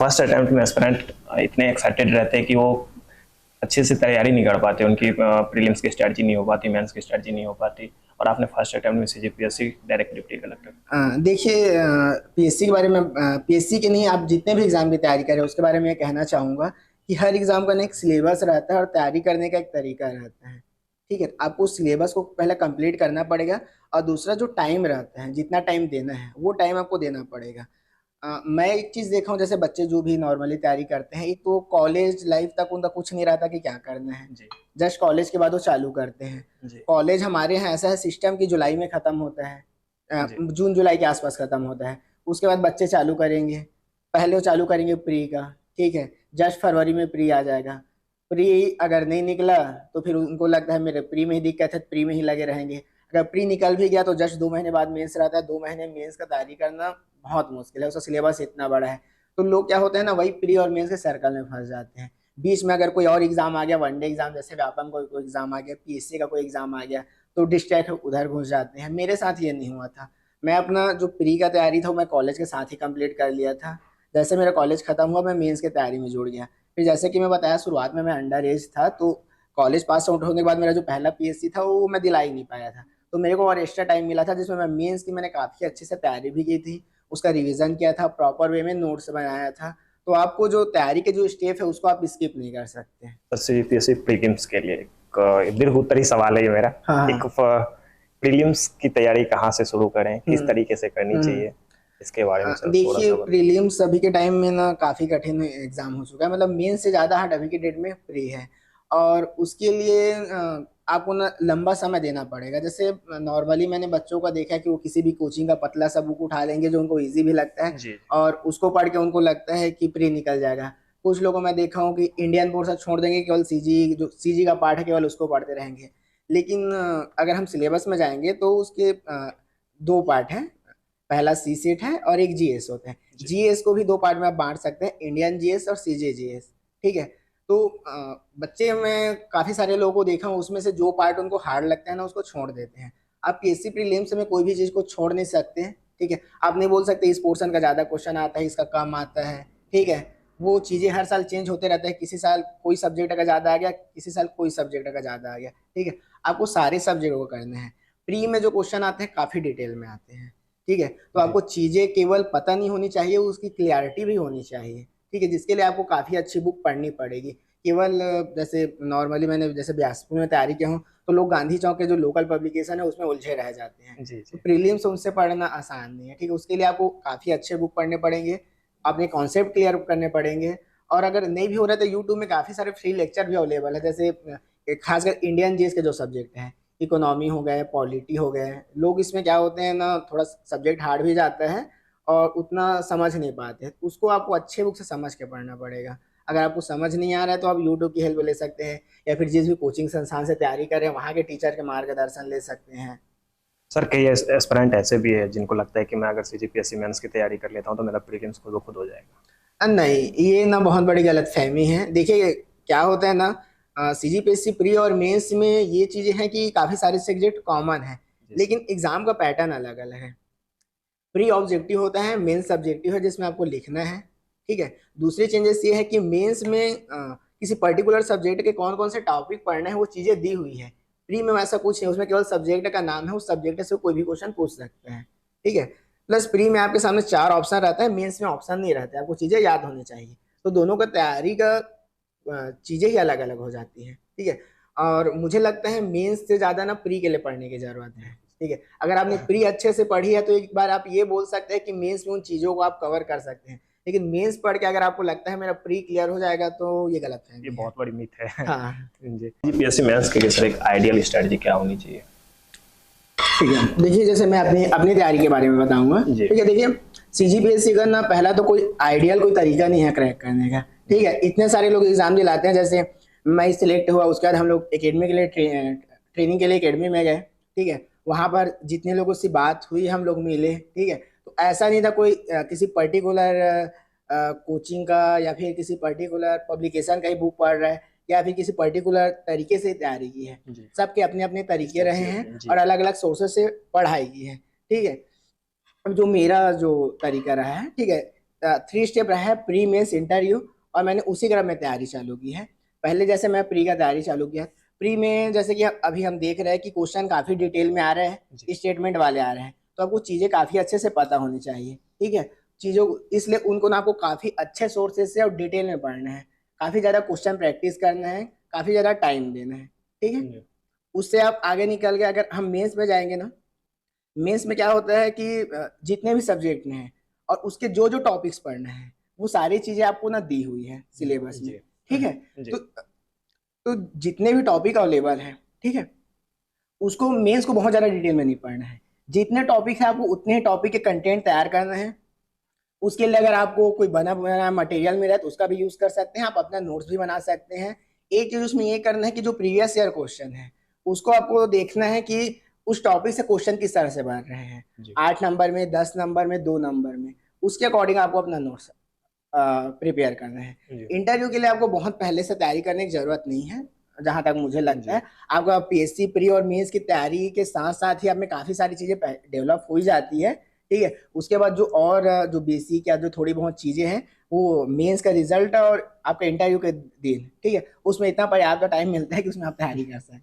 First attempt में aspirant इतने excited रहते हैं कि वो अच्छे से तैयारी नहीं कर पाते, उनकी प्रीलिम्स की स्ट्रेटजी नहीं हो पाती, मेंस की स्ट्रेटजी नहीं हो पाती, और आपने फर्स्ट अटेम्प्ट में सीजीपीएससी डायरेक्ट निपटी कलेक्टर। देखिए, पीएससी के बारे में, पीएससी के नहीं, आप जितने भी एग्जाम की तैयारी करें उसके बारे में ये कहना चाहूंगा कि हर एग्जाम का ना एक सिलेबस रहता है और तैयारी करने का एक तरीका रहता है। ठीक है, आपको सिलेबस को पहले कंप्लीट करना पड़ेगा, और दूसरा जो टाइम रहता है, जितना टाइम देना है वो टाइम आपको देना पड़ेगा। मैं एक चीज देखा हूँ, जैसे बच्चे जो भी नॉर्मली तैयारी करते हैं, एक तो कॉलेज लाइफ तक उनका कुछ नहीं रहता कि क्या करना है। जी जस्ट कॉलेज के बाद वो चालू करते हैं। जी कॉलेज हमारे यहाँ ऐसा है सिस्टम कि जुलाई में खत्म होता है, जी जून जुलाई के आसपास खत्म होता है। उसके बाद बच्चे चालू करेंगे, पहले वो चालू करेंगे प्री का। ठीक है, जस्ट फरवरी में प्री आ जाएगा। प्री अगर नहीं निकला तो फिर उनको लगता है मेरे प्री में ही दिक्कत है, प्री में ही लगे रहेंगे। अगर प्री निकल भी गया तो जस्ट 2 महीने बाद मेंस रहता है। 2 महीने मेंस का तैयारी करना बहुत मुश्किल है, उसका सिलेबस इतना बड़ा है। तो लोग क्या होते हैं ना, वही प्री और मेंस के सर्कल में फंस जाते हैं। बीच में अगर कोई और एग्जाम आ गया, वनडे एग्जाम जैसे व्यापम कोई एग्जाम आ गया, पीएससी का कोई एग्जाम आ गया, तो डिस्ट्रैक्ट उधर घुस जाते हैं। मेरे साथ ये नहीं हुआ था। मैं अपना जो प्री का तैयारी था वो मैं कॉलेज के साथ ही कंप्लीट कर लिया था। जैसे मेरा कॉलेज खत्म हुआ मैं मेंस की तैयारी में जुड़ गया। फिर जैसे कि मैं बताया, शुरुआत में मैं अंडर एज था, तो कॉलेज पास आउट होने के बाद मेरा जो पहला पीएससी था वो मैं दिला ही नहीं पाया था। तो मेरे को और एक्स्ट्रा टाइम मिला था, जिसमें मैं मेंस की मैंने काफ़ी अच्छे से तैयारी भी की थी, उसका रिवीजन किया था, प्रॉपर वे में नोट्स बनाया था। तो आपको जो तैयारी के जो स्टेप है उसको आप स्किप नहीं कर सकते हैं। सर, सीजीपीएससी प्रीलिम्स के लिए एक दीर्घ सवाल है ये मेरा। हाँ एक हाँ। प्रीलिम्स की तैयारी कहाँ से शुरू करें, किस हम्म तरीके से करनी हम्म। चाहिए, इसके बारे में सर थोड़ा देखिए, सा बताइए। प्रीलिम्स अभी के टाइम में ना काफ़ी कठिन एग्जाम हो चुका है, मतलब मेन से ज़्यादा हार्ड अभी के डेट में प्री है। और उसके लिए आपको ना लंबा समय देना पड़ेगा। जैसे नॉर्मली मैंने बच्चों का देखा है कि वो किसी भी कोचिंग का पतला सा बुक उठा लेंगे जो उनको इजी भी लगता है, जी और उसको पढ़ के उनको लगता है कि प्री निकल जाएगा। कुछ लोगों मैं देखा हूँ कि इंडियन बोर्ड से छोड़ देंगे, केवल सीजी, जो सीजी का पार्ट है केवल उसको पढ़ते रहेंगे। लेकिन अगर हम सिलेबस में जाएंगे तो उसके दो पार्ट हैं। पहला सी सेट है और एक जीएस होता है। जी जीएस को भी दो पार्ट में आप बांट सकते हैं, इंडियन जीएस और सीजे जीएस। ठीक है। तो बच्चे, मैं काफी सारे लोगों को देखा हूँ, उसमें से जो पार्ट उनको हार्ड लगता है ना उसको छोड़ देते हैं। आप पीएससी प्रीलिम्स में कोई भी चीज को छोड़ नहीं सकते हैं। ठीक है, आप नहीं बोल सकते इस पोर्शन का ज्यादा क्वेश्चन आता है, इसका कम आता है। ठीक है, वो चीजें हर साल चेंज होते रहता है, किसी साल कोई सब्जेक्ट का ज्यादा आ गया, किसी साल कोई सब्जेक्ट का ज्यादा आ गया। ठीक है, आपको सारे सब्जेक्ट को करना है। प्री में जो क्वेश्चन आते हैं काफी डिटेल में आते हैं। ठीक है, तो जी आपको चीजें केवल पता नहीं होनी चाहिए, उसकी क्लियरिटी भी होनी चाहिए। ठीक है, जिसके लिए आपको काफी अच्छी बुक पढ़नी पड़ेगी। केवल जैसे नॉर्मली मैंने जैसे बिलासपुर में तैयारी किया हूँ, तो लोग गांधी चौक के जो लोकल पब्लिकेशन है उसमें उलझे रह जाते हैं। जी तो जी प्रीलिम्स उनसे पढ़ना आसान नहीं है। ठीक है, उसके लिए आपको काफी अच्छे बुक पढ़ने पड़ेंगे, अपने कॉन्सेप्ट क्लियर करने पड़ेंगे। और अगर नहीं भी हो रहा है तो यूट्यूब में काफी सारे फ्री लेक्चर भी अवेलेबल है। जैसे खासकर इंडियन जीएस के जो सब्जेक्ट हैं, इकोनॉमी हो गए, पॉलिटी हो गए, लोग इसमें क्या होते हैं ना, थोड़ा सब्जेक्ट हार्ड भी जाता है और उतना समझ नहीं पाते, तो उसको आपको अच्छे बुक से समझ के पढ़ना पड़ेगा। अगर आपको समझ नहीं आ रहा है तो आप यूट्यूब की हेल्प ले सकते हैं, या फिर जिस भी कोचिंग संस्थान से तैयारी कर रहे हैं वहाँ के टीचर के मार्गदर्शन ले सकते हैं। सर, कई एस्पिरेंट ऐसे भी है जिनको लगता है कि मैं अगर सीजीपीएससी मेंस की तैयारी कर लेता हूँ तो मेरा प्रीलिम्स खुद ब खुद हो जाएगा। नहीं, ये ना बहुत बड़ी गलत फहमी है। देखिए, क्या होता है ना, सीजीपीएससी प्री और मेंस में ये चीजें हैं कि काफी सारे सब्जेक्ट कॉमन है, जी सर। लेकिन एग्जाम का पैटर्न अलग अलग है। प्री ऑब्जेक्टिव होता है, मेंस सब्जेक्टिव है जिसमें आपको लिखना है। ठीक है, दूसरी चेंजेस ये है कि मेंस में किसी पर्टिकुलर सब्जेक्ट के कौन कौन से टॉपिक पढ़ने हैं वो चीजें दी हुई है। प्री में वैसा कुछ नहीं, उसमें केवल सब्जेक्ट का नाम है, उस सब्जेक्ट से कोई भी क्वेश्चन पूछ सकते हैं। ठीक है, प्लस प्री में आपके सामने चार ऑप्शन रहता है, मेंस में ऑप्शन नहीं रहता है, आपको चीजें याद होनी चाहिए। तो दोनों का तैयारी का चीजें ही अलग अलग हो जाती हैं। ठीक है, और मुझे लगता है मेंस से ज्यादा ना प्री के लिए पढ़ने की जरूरत है। ठीक है, अगर आपने प्री अच्छे से पढ़ी है तो एक बार आप ये बोल सकते हैं कि मेंस में उन चीजों को आप कवर कर सकते हैं। लेकिन मेंस पढ़ के अगर आपको लगता है मेरा प्री क्लियर हो जाएगा, तो ये गलत ये फहमी है। बहुत बड़ी मिथ है। हाँ। जी, जीपीएससी मेंस के लिए सर एक आइडियल स्ट्रेटजी क्या होनी चाहिए? ठीक है, देखिए, जैसे मैं अपनी अपनी तैयारी के बारे में बताऊंगा। जी ठीक है, देखिए, सीजीपीएससी का ना पहला तो कोई आइडियल कोई तरीका नहीं है क्रैक करने का। ठीक जी है, इतने सारे लोग एग्जाम दिलाते हैं। जैसे मैं सिलेक्ट हुआ, उसके बाद हम लोग एकेडमी के लिए ट्रेनिंग के लिए एकेडमी में गए। ठीक है, वहां पर जितने लोगों से बात हुई, हम लोग मिले। ठीक है, तो ऐसा नहीं था कोई किसी पर्टिकुलर कोचिंग का या फिर किसी पर्टिकुलर पब्लिकेशन का ही बुक पढ़ रहा है, या फिर किसी पर्टिकुलर तरीके से तैयारी की है। जी सबके अपने अपने तरीके रहे स्ट्रेटजी हैं होती है और जी। अलग अलग सोर्सेस से पढ़ाई की है। ठीक है, अब जो मेरा जो तरीका रहा है, ठीक है, 3 स्टेप रहा है, प्री मेंस इंटरव्यू, और मैंने उसी क्रम में तैयारी चालू की है। पहले जैसे मैं प्री का तैयारी चालू किया, प्री में जैसे कि अभी हम देख रहे हैं कि क्वेश्चन काफ़ी डिटेल में आ रहे हैं, जी। स्टेटमेंट वाले आ रहे हैं, तो आपको चीज़ें काफ़ी अच्छे से पता होनी चाहिए, ठीक है। चीज़ों इसलिए उनको ना आपको काफ़ी अच्छे सोर्सेज से और डिटेल में पढ़ना है, काफ़ी ज़्यादा क्वेश्चन प्रैक्टिस करना है, काफ़ी ज़्यादा टाइम देना है, ठीक है। जी। उससे आप आगे निकल के अगर हम मेंस में जाएंगे ना, मेंस में क्या होता है कि जितने भी सब्जेक्ट में है और उसके जो जो टॉपिक्स पढ़ना है, वो सारी चीज़ें आपको ना दी हुई है सिलेबस में, जी। ठीक है। जी। तो जितने भी टॉपिक अवेलेबल हैं, ठीक है, उसको मेंस को बहुत ज़्यादा डिटेल में नहीं पढ़ना है। जितने टॉपिक है आपको उतने ही टॉपिक के कंटेंट तैयार करना है। उसके लिए अगर आपको कोई बना बनाया मटेरियल मिला है तो उसका भी यूज़ कर सकते हैं, आप अपना नोट्स भी बना सकते हैं। एक चीज़ उसमें ये करना है कि जो प्रीवियस ईयर क्वेश्चन है, उसको आपको देखना है कि उस टॉपिक से क्वेश्चन किस तरह से बन रहे हैं, जी। 8 नंबर में, 10 नंबर में, 2 नंबर में, उसके अकॉर्डिंग आपको अपना नोट्स प्रिपेयर करना है। जी। इंटरव्यू के लिए आपको बहुत पहले से तैयारी करने की ज़रूरत नहीं है, जहाँ तक मुझे लगता जी। है। आपका पीएससी प्री और मेंस की तैयारी के साथ-साथ ही आप में काफ़ी सारी चीज़ें डेवलप हो ही जाती है, ठीक है। उसके बाद जो और जो बेसिक या जो थोड़ी बहुत चीज़ें हैं, वो मेंस का रिज़ल्ट और आपका इंटरव्यू के दिन, ठीक है, उसमें इतना पर्याप्त टाइम मिलता है कि उसमें आप तैयारी कर सकते हैं।